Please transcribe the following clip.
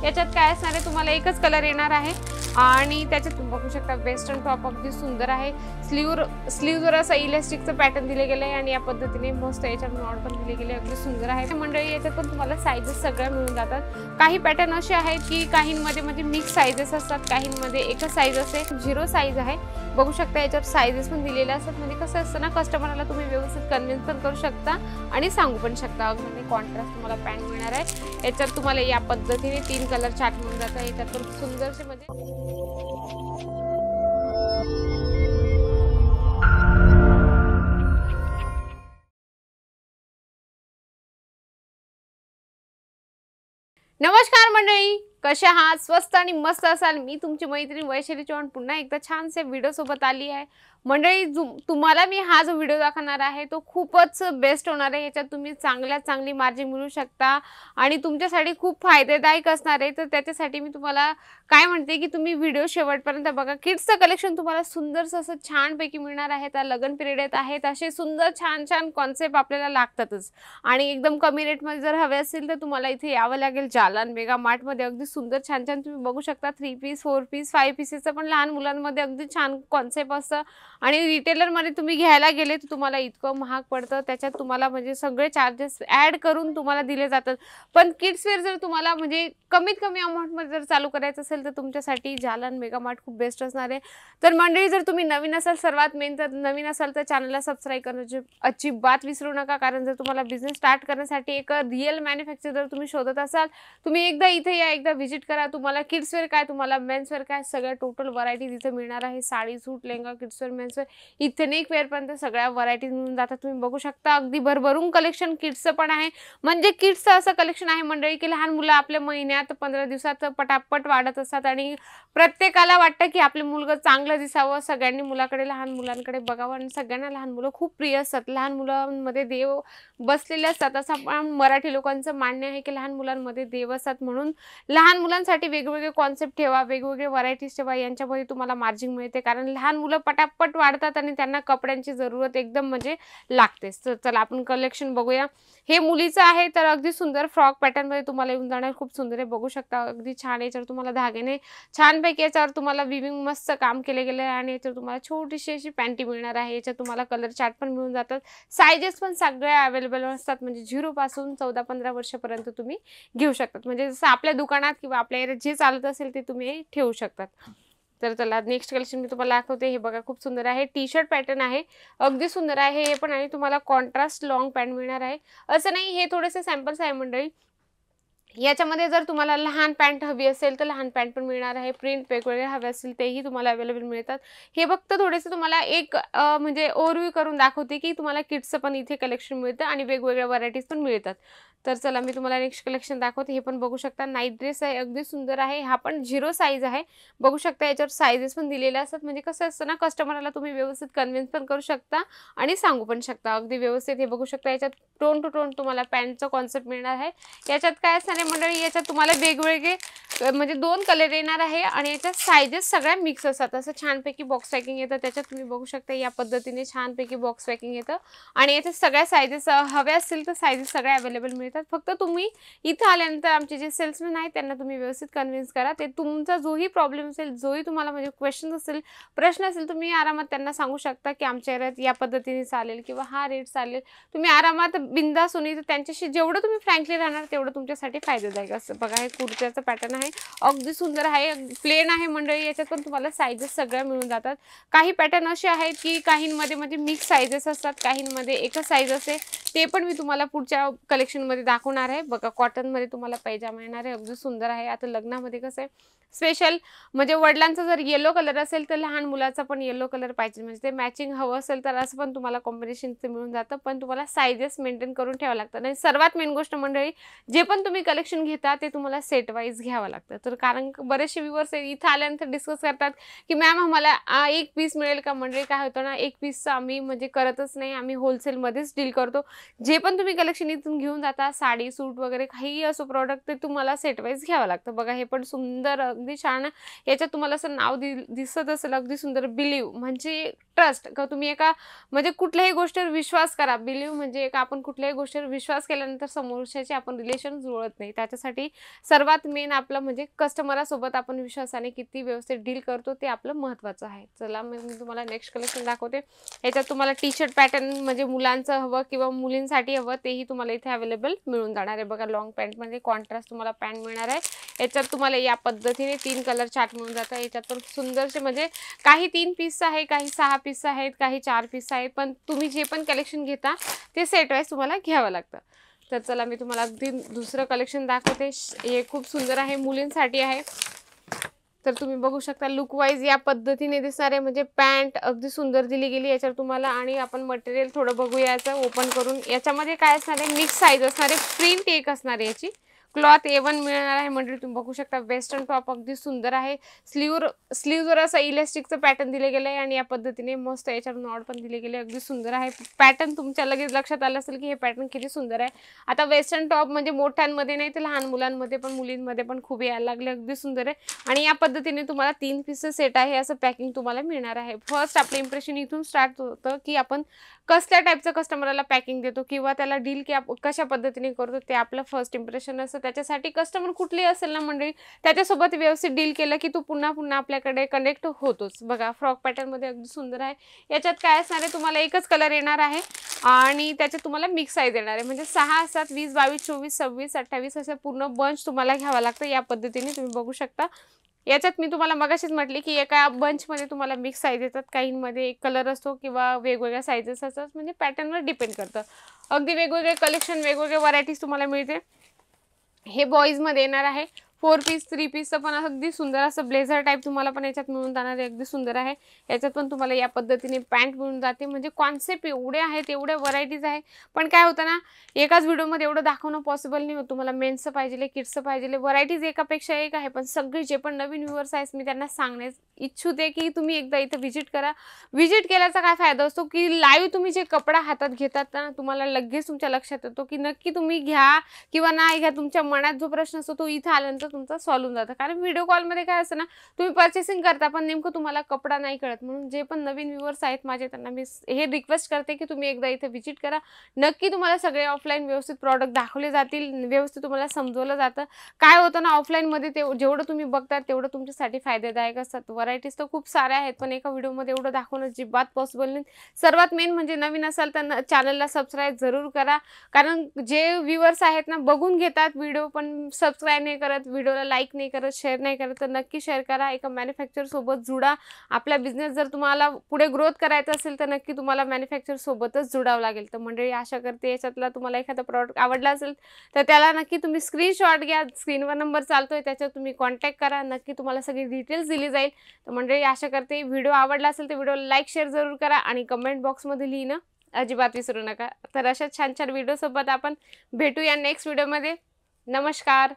याच्यात काय असणार आहे, तुम्हाला एकच कलर येणार आहे आणि त्याच्यात तुम्ही बघू शकता वेस्टर्न टॉप अगदी सुंदर आहे। स्लीव्हवर असं इलास्टिकचं पॅटर्न दिले गेले आणि या पद्धतीने मस्त याच्यात नॉट पण दिले गेले, अगदी सुंदर आहे। मंडळी याच्यात पण तुम्हाला साइजेस सगळ्या मिळून जातात। काही पॅटर्न असे आहेत की काहींमध्ये म्हणजे मिक्स साइजेस असतात, काहींमध्ये एकच साइज असते, 0 साइज आहे। बघू शकता याच्यात साइजेस पण दिलेले असतात, म्हणजे कसं असतं ना, कस्टमरला तुम्ही व्यवस्थित कन्व्हिन्स पण करू शकता आणि सांगू पण शकता। अगदी कॉन्ट्रास्ट तुम्हाला पॅन्ट मिळणार आहे। याच्यात तुम्हाला या पद्धतीने 3 कलर चार्ट मिळून जातात। याच्यात पण सुंदरसे म्हणजे नमस्कार मंडळी, कशा आहात? स्वस्त आणि मस्त असाल। मी तुमची मैत्रीण वैशाली चव्हाण पुन्हा एकदा छानसे व्हिडिओ सोबत आली आहे। मंडळी तुम्हाला मी हा जो व्हिडिओ दाखवणार आहे तो खूपच बेस्ट होणार आहे। याच्यात तुम्ही चांगली मार्जिन मिळवू शकता आणि तुमच्यासाठी खूप फायदेदायक असणार आहे। तर त्याच्यासाठी मी तुम्हाला काय म्हणते की तुम्ही व्हिडिओ शेवटपर्यंत बघा। किड्सचं कलेक्शन तुम्हाला सुंदरसं असं छानपैकी मिळणार आहे। त्या लग्न पिरियड येत आहेत, असे सुंदर छान कॉन्सेप्ट आपल्याला लागतातच आणि एकदम कमी रेटमध्ये जर हवे असतील तर तुम्हाला इथे यावं लागेल जालान मेगा मार्टमध्ये। अगदी सुंदर छान तुम्ही बघू शकता 3 पीस 4 पीस 5 पीसेसचं पण लहान मुलांमध्ये अगदी छान कॉन्सेप्ट असतं आणि रिटेलर मध्ये तुम्ही घ्यायला गेले तर तुम्हाला इतकं महाग पडतं। त्याच्यात तुम्हाला म्हणजे सगळे चार्जेस ऍड करून तुम्हाला दिले जातात। पण किड्स वेअर जर तुम्हाला म्हणजे कमीत कमी अमाउंट मध्ये जर चालू करायचं असेल तर तुमच्यासाठी जालान मेगा मार्ट खूप बेस्ट असणार आहे। तर मंडळी जर तुम्ही नवीन असाल, सर्वात मेन तर नवीन असाल तर चॅनलला सबस्क्राइब करण्याची अजिबात विसरू नका, कारण जर तुम्हाला बिझनेस स्टार्ट करण्यासाठी एक रिअल मॅन्युफॅक्चरर तुम्ही शोधत असाल, तुम्ही एकदा इथे या, एकदा व्हिजिट करा। तुम्हाला किड्स वेअर काय, तुम्हाला मेन्स वेअर काय, सगळ्या टोटल व्हरायटी इथे मिळणार आहे। Sari, suit, lehenga, kids wear, men's wear, ethnic wear पर्यंत सगळ्या व्हरायटीज मिळून जातात। तुम्ही बघू शकता अगदी भरभरून कलेक्शन किड्सचं पण आहे। म्हणजे किड्सचं असं कलेक्शन आहे मंडळी की लहान मुलं आपल्या महिन्यात 15 दिवसात पटापट वाढत असतात आणि प्रत्येकाला वाटतं की आपले मुलगा चांगलं दिसावं। सगळ्यांनी लहान मुलांकडे बघावं आणि सगळ्यांना लहान मुलं खूप प्रिय असतात। लहान मुलांमध्ये देव बसलेले असतात असं आपण मराठी लोकांचं मान्य आहे की लहान मुलांमध्ये देव असतात। म्हणून लहान मुलांसाठी वेगवेगळे कॉन्सेप्ट ठेवा, वेगवेगळे व्हरायटीज ठेवा, यांच्यामध्ये तुम्हाला मार्जिन मिळते, कारण लहान मुलं पटापट वाढतात आणि त्यांना कपड्यांची जरूरत एकदम म्हणजे लागतेच। तर चला आपण कलेक्शन बघूया। हे मुलीचं आहे, तर अगदी सुंदर फ्रॉक पॅटर्न मध्ये तुम्हाला येऊन जाणार, खूप सुंदर आहे। बघू शकता अगदी छान, याच्यावर तुम्हाला धाग्याने छानपैकी याच्यावर तुम्हाला विविंग मस्त काम केले गेले आणि याच्यावर तुम्हाला छोटीशी अशी पॅन्टी मिळणार आहे। याच्यात तुम्हाला कलर चार्ट पण मिळून जातात। साइजेस पण सगळ्या अवेलेबल असतात, म्हणजे 0 पासून 14-15 वर्षापर्यंत तुम्ही घेऊ शकतात। म्हणजे जसं आपल्या दुकानात किंवा आपल्या एरियात जे चालत असेल ते तुम्ही ठेवू शकतात। तर चला नेक्स्ट कलेक्शन मी तुम्हाला दाखवते। हे बघा खूप सुंदर आहे, टी शर्ट पॅटर्न आहे, अगदी सुंदर आहे हे पण आणि तुम्हाला कॉन्ट्रास्ट लॉंग पॅन्ट मिळणार आहे। असं नाही, हे थोडेसे सॅम्पल्स आहे मंडळी। याच्यामध्ये जर तुम्हाला लहान पॅन्ट हवी असेल तर लहान पॅन्ट पण मिळणार आहे। प्रिंट वेगवेगळे हवे असतील तेही तुम्हाला अवेलेबल मिळतात। हे फक्त थोडेसे तुम्हाला एक म्हणजे ओव्हरव्ह्यू करून दाखवते की तुम्हाला किड्सचं पण इथे कलेक्शन मिळतं आणि वेगवेगळ्या व्हरायटीज पण मिळतात। तर चला मी तुम्हाला नेक्स्ट कलेक्शन दाखवते। हे पण बघू शकता नाईट ड्रेस आहे, अगदी सुंदर आहे। हा पण 0 साइज आहे। बघू शकता याच्यावर साइजेस पण दिलेले असतात, म्हणजे कसं असतं ना, कस्टमरला तुम्ही व्यवस्थित कन्व्हिन्स पण करू शकता आणि सांगू पण शकता अगदी व्यवस्थित। हे बघू शकता याच्यात टोन टू टोन तुम्हाला पॅन्टचा कॉन्सेप्ट मिळणार आहे। याच्यात काय असणार आहे मंडळी, याच्यात तुम्हाला वेगवेगळे म्हणजे 2 कलर येणार आहे आणि याच्यात साइजेस सगळ्या मिक्स असतात। असं छानपैकी बॉक्स पॅकिंग येतं, त्याच्यात तुम्ही बघू शकता या पद्धतीने छानपैकी बॉक्स पॅकिंग येतं आणि याच्यात सगळ्या साइजेस हव्या असतील तर साइजेस सगळ्या अवेलेबल मिळतात। फक्त तुम्ही इथं आल्यानंतर आमचे जे सेल्समॅन आहेत त्यांना तुम्ही व्यवस्थित कन्व्हिन्स करा। ते तुमचा जोही प्रॉब्लेम असेल, जोही तुम्हाला म्हणजे क्वेश्चन असेल, प्रश्न असेल, तुम्ही आरामात त्यांना सांगू शकता की आमच्या एरियात या पद्धतीने चालेल किंवा हा रेट चालेल। तुम्ही आरामात बिंदास होऊन त्यांच्याशी जेवढं तुम्ही फ्रँकली राहणार तेवढं तुमच्यासाठी फायदेदायक असतं। बघा हे कुर्त्याचं पॅटर्न आहे, अगदी सुंदर आहे, प्लेन आहे मंडळी। याच्यात पण तुम्हाला साइजेस सगळ्या मिळून जातात। काही पॅटर्न असे आहेत की काहींमध्ये म्हणजे मिक्स साइजेस असतात, काहींमध्ये एकच साइज असते, ते पण मी तुम्हाला पुढच्या कलेक्शन मध्ये दाखवणार आहे। बघा कॉटन मध्ये तुम्हाला पैजामा येणार आहे, अगदी सुंदर आहे। आता लग्नामध्ये कसं आहे स्पेशल म्हणजे वडिलांचा जर येलो कलर असेल तर लहान मुलाचा पण येलो कलर पाहिजे, म्हणजे ते मॅचिंग हवं असेल तर असं पण तुम्हाला कॉम्बिनेशनचं मिळून जातं। पण तुम्हाला साइजेस मेंटेन करून ठेवावं लागतं आणि सर्वात मेन गोष्ट मंडळी, जे पण तुम्ही कलेक्शन घेता ते तुम्हाला सेट वाईज घ्यावं लागतं। तर कारण बरेचसे व्ह्यूअर्स इथं आल्यानंतर डिस्कस करतात की मॅम आम्हाला एक पीस मिळेल का? मंडळी काय होतं ना, एक पीसचं आम्ही म्हणजे करतच नाही, आम्ही होलसेलमध्येच डील करतो। जे पण तुम्ही कलेक्शन इथून घेऊन जाता, साडी, सूट वगैरे काही असो प्रॉडक्ट, ते तुम्हाला सेट वाईज घ्यावं लागतं। बघा हे पण सुंदर अगदी छान, याच्यात तुम्हाला असं नाव दिसत असेल अगदी सुंदर, बिलीव म्हणजे ट्रस्ट का, तुम्ही एका म्हणजे कुठल्याही गोष्टीवर विश्वास करा। बिलीव म्हणजे एक आपण कुठल्याही गोष्टीवर विश्वास केल्यानंतर समोरच्याचे आपण रिलेशन जुळत नाही, त्याच्यासाठी सर्वात मेन आपलं म्हणजे कस्टमरासोबत आपण विश्वासाने किती व्यवस्थित डील करतो ते आपलं महत्त्वाचं आहे. चला मी तुम्हाला नेक्स्ट कलेक्शन दाखवते. याच्यात तुम्हाला टी शर्ट पॅटर्न म्हणजे मुलांचं हवं किंवा मुलींसाठी हवं तेही तुम्हाला इथे अवेलेबल मिळून जाणार आहे. बघा लॉंग पॅन्टमध्ये कॉन्ट्रास्ट तुम्हाला पॅन्ट मिळणार आहे. याच्यात तुम्हाला या पद्धतीने 3 कलर चार्ट मिळून जातं. याच्यात पण सुंदरसे म्हणजे काही 3 पीस आहे, काही 6 पीस आहेत, काही 4 पीस आहेत, पण तुम्ही जे पण कलेक्शन घेता ते सेट वाईज तुम्हाला घ्यावं लागतं. तर चला मी तुम्हाला अगदी दुसरं कलेक्शन दाखवते. हे खूप सुंदर आहे, मुलींसाठी आहे. तर तुम्ही बघू शकता लुक वाईज या पद्धतीने दिसणार आहे. म्हणजे पॅन्ट अगदी सुंदर दिली गेली याच्यावर तुम्हाला. आणि आपण मटेरियल थोडं बघूया याचं ओपन करून. याच्यामध्ये काय असणार आहे, मिक्स साईज असणार आहे, प्रिंट एक असणार आहे याची. क्लॉथ A1 मिळणार आहे. म्हणजे तुम्ही बघू शकता वेस्टर्न टॉप अगदी सुंदर आहे. स्लीववर असं इलास्टिकचं पॅटर्न दिले गेलं आहे आणि या पद्धतीने मस्त याच्यावर नॉड पण दिले गेले. अगदी सुंदर आहे. पॅटर्न तुमच्या लगेच लक्षात आलं असेल की हे पॅटर्न किती सुंदर आहे. आता वेस्टर्न टॉप म्हणजे मोठ्यांमध्ये नाही तर लहान मुलांमध्ये पण मुलींमध्ये पण खूप यायला लागले. अगदी सुंदर आहे. आणि या पद्धतीने तुम्हाला 3 पीसचं सेट आहे असं पॅकिंग तुम्हाला मिळणार आहे. फर्स्ट आपलं इम्प्रेशन इथून स्टार्ट होतं की आपण कसल्या टाईपचं कस्टमरला पॅकिंग देतो किंवा त्याला डील कशा पद्धतीने करतो ते आपलं फर्स्ट इम्प्रेशन असतं. त्याच्यासाठी कस्टमर कुठली असेल ना मंडळी त्याच्यासोबत व्यवस्थित डील केलं की तो पुन्हा पुन्हा आपल्याकडे कनेक्ट होतोच. बघा फ्रॉक पॅटर्नमध्ये अगदी सुंदर आहे. याच्यात काय असणार आहे तुम्हाला एकच कलर येणार आहे आणि त्याच्यात तुम्हाला मिक्स साईज येणार आहे. म्हणजे 6, 7, 20, 22, 24, 26, 28 असं पूर्ण बंच तुम्हाला घ्यावा लागतं. या पद्धतीने तुम्ही बघू शकता. याच्यात मी तुम्हाला मगाशीच म्हटले की एका बंचमध्ये तुम्हाला मिक्स साईज येतात. काहींमध्ये एक कलर असतो किंवा वेगवेगळ्या साईजेस असतात. म्हणजे पॅटर्नवर डिपेंड करतं. अगदी वेगवेगळे कलेक्शन वेगवेगळे व्हरायटीज तुम्हाला मिळते. हे बॉईजमध्ये येणार आहे. 4 पीस 3 पीसचं पण अगदी सुंदर असं ब्लेझर टाईप तुम्हाला पण याच्यात मिळून जाणार आहे. अगदी सुंदर आहे. याच्यात पण तुम्हाला या पद्धतीने पॅन्ट मिळून जाते. म्हणजे कॉन्सेप्ट एवढे आहेत, एवढ्या व्हरायटीज आहे. पण काय होतं ना एकाच व्हिडिओमध्ये एवढं दाखवणं पॉसिबल नाही होत. तुम्हाला मेन्सचं पाहिजे, किड्सचं पाहिजे, व्हरायटीज एकापेक्षा एक आहे. पण सगळे जे पण नवीन व्ह्यूअर्स आहेत मी त्यांना सांगण्यास इच्छुक आहे की तुम्ही एकदा इथं व्हिजिट करा. व्हिजिट केल्याचा काय फायदा असतो की लाईव्ह तुम्ही जे कपडा हातात घेतात ना तुम्हाला लगेच तुमच्या लक्षात येतो की नक्की तुम्ही घ्या किंवा नाही घ्या. तुमच्या मनात जो प्रश्न असतो तो इथं आल्यानंतर तुमचा सॉल्व्ह होऊन जातं. कारण व्हिडिओ कॉलमध्ये काय असतं ना तुम्ही पर्चेसिंग करता पण नेमकं तुम्हाला कपडा नाही कळत. म्हणून जे पण नवीन व्ह्यूअर्स आहेत माझे त्यांना मी हे रिक्वेस्ट करते की तुम्ही एकदा इथे व्हिजिट करा. नक्की तुम्हाला सगळे ऑफलाईन व्यवस्थित प्रॉडक्ट दाखवले जातील. व्यवस्थित तुम्हाला समजवलं जातं. काय होतं ना ऑफलाईनमध्ये ते जेवढं तुम्ही बघतात तेवढं तुमच्यासाठी फायदेदायक असतात. व्हरायटीज तर खूप साऱ्या आहेत पण एका व्हिडिओमध्ये एवढं दाखवणं अजिबात पॉसिबल नाही. सर्वात मेन म्हणजे नवीन असाल तर चॅनलला सबस्क्राईब जरूर करा. कारण जे व्ह्यूअर्स आहेत ना बघून घेतात व्हिडिओ पण सबस्क्राईब नाही करत, व्हिडिओला लाईक नाही करत, शेअर नाही करत. तर नक्की शेअर करा. एका मॅन्युफॅक्चर सोबत जुडा. आपला बिझनेस जर तुम्हाला पुढे ग्रोथ करायचा असेल तर नक्की तुम्हाला मॅन्युफॅक्चर सोबतच जुडावं लागेल. तर मंडळी आशा करते याच्यातला तुम्हाला एखादा प्रॉडक्ट आवडला असेल तर त्याला नक्की तुम्ही स्क्रीनशॉट घ्या. स्क्रीनवर नंबर चालतोय त्याच्यावर तुम्ही कॉन्टॅक्ट करा. नक्की तुम्हाला सगळी डिटेल्स दिली जाईल. तर मंडळी आशा करते व्हिडिओ आवडला असेल तर व्हिडिओला लाईक शेअर जरूर करा आणि कमेंट बॉक्समध्ये लिहिणं अजिबात विसरू नका. तर अशा छान छान व्हिडिओसोबत आपण भेटूया नेक्स्ट व्हिडिओमध्ये. नमस्कार.